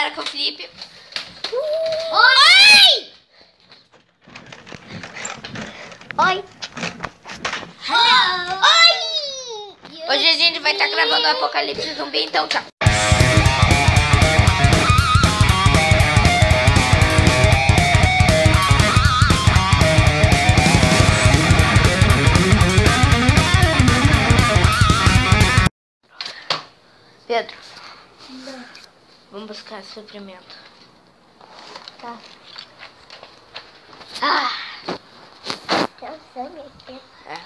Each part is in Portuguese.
galera, com o Felipe. Oi! Oi! Hello. Oi! Hoje a gente vai estar gravando o Apocalipse Zumbi, então tchau. Pedro, vamos buscar suprimento. Tá. Tem sangue aqui. É.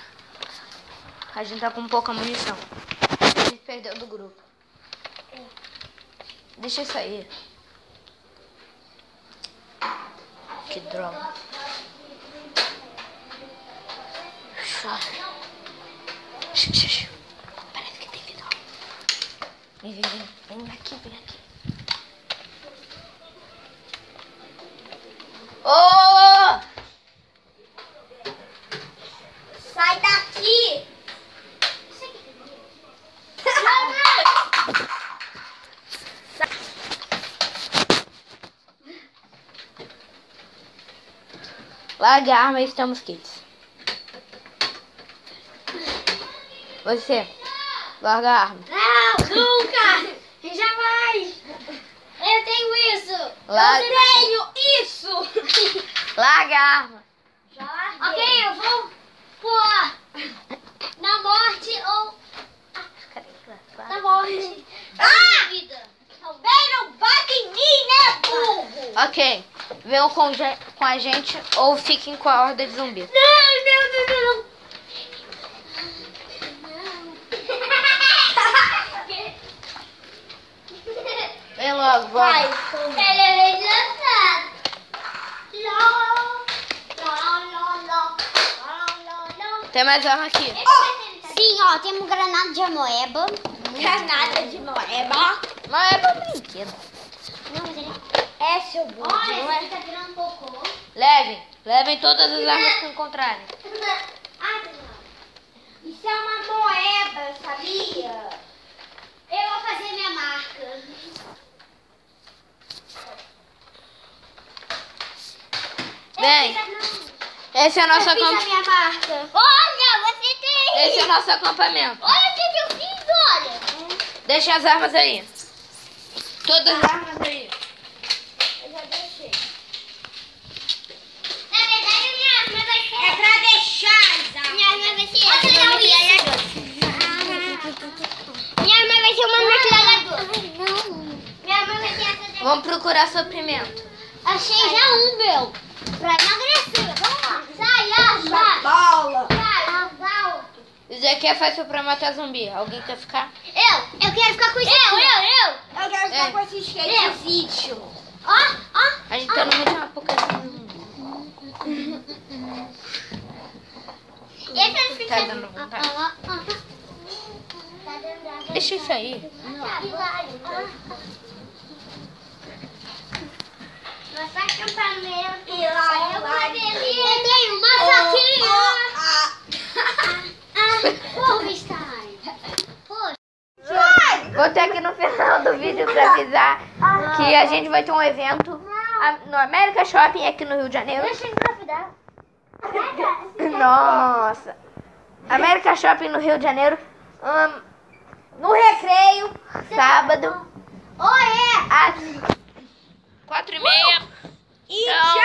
A gente tá com pouca munição. A gente perdeu do grupo. Deixa isso aí. Que droga. Parece que tem vidro. Vem aqui, vem aqui. Oh! Sai daqui! Larga a arma e estamos quites. Você, larga a arma. Não, nunca! Jamais! Eu tenho isso! Larga. Eu tenho isso! Larga a arma. Já larguei. Ok, eu vou pular na morte ou na morte. Vida. Também não bate em mim, né, burro? Ok, venham com a gente ou fiquem com a horda de zumbi. Não. Vem logo, vamos. Tem mais arma aqui. Sim, ó, temos granada de amoeba. Granada de amoeba. Mas é pra brinquedo. Não, mas ele é seu burro. Olha, esse tá virando cocô. Levem todas as armas que encontrarem. Isso é uma moeba, sabia? Eu vou fazer minha marca. Vem. Esse é o nosso acampamento. minha marca. Olha, você tem. Esse é o nosso acampamento. Olha o que eu fiz, olha. Deixa as armas aí. Todas as armas aí. Eu já deixei. Na verdade, minha arma vai ser... É pra deixar as armas. Minha arma vai ser essa. Minha arma vai ser uma metralhadora. Minha arma vai ser essa daqui. Vamos procurar suprimento. Achei já um, meu. Pra emagrecer. Vamos lá. Sai. Bola! Sai. Isso aqui é fácil pra matar zumbi. Alguém quer ficar? Eu quero ficar com isso aqui. Eu quero ficar com esse skate. Ó. A gente tá no meio de uma apocalipse. Tá dando vontade. Deixa isso aí. Nosso acampamento. Eu tenho uma faquinha. Vou até aqui no final do vídeo pra avisar que a gente vai ter um evento no América Shopping aqui no Rio de Janeiro. Deixa eu engravidar. Nossa! América Shopping no Rio de Janeiro. No recreio, sábado, Oi, às 4h30. Então,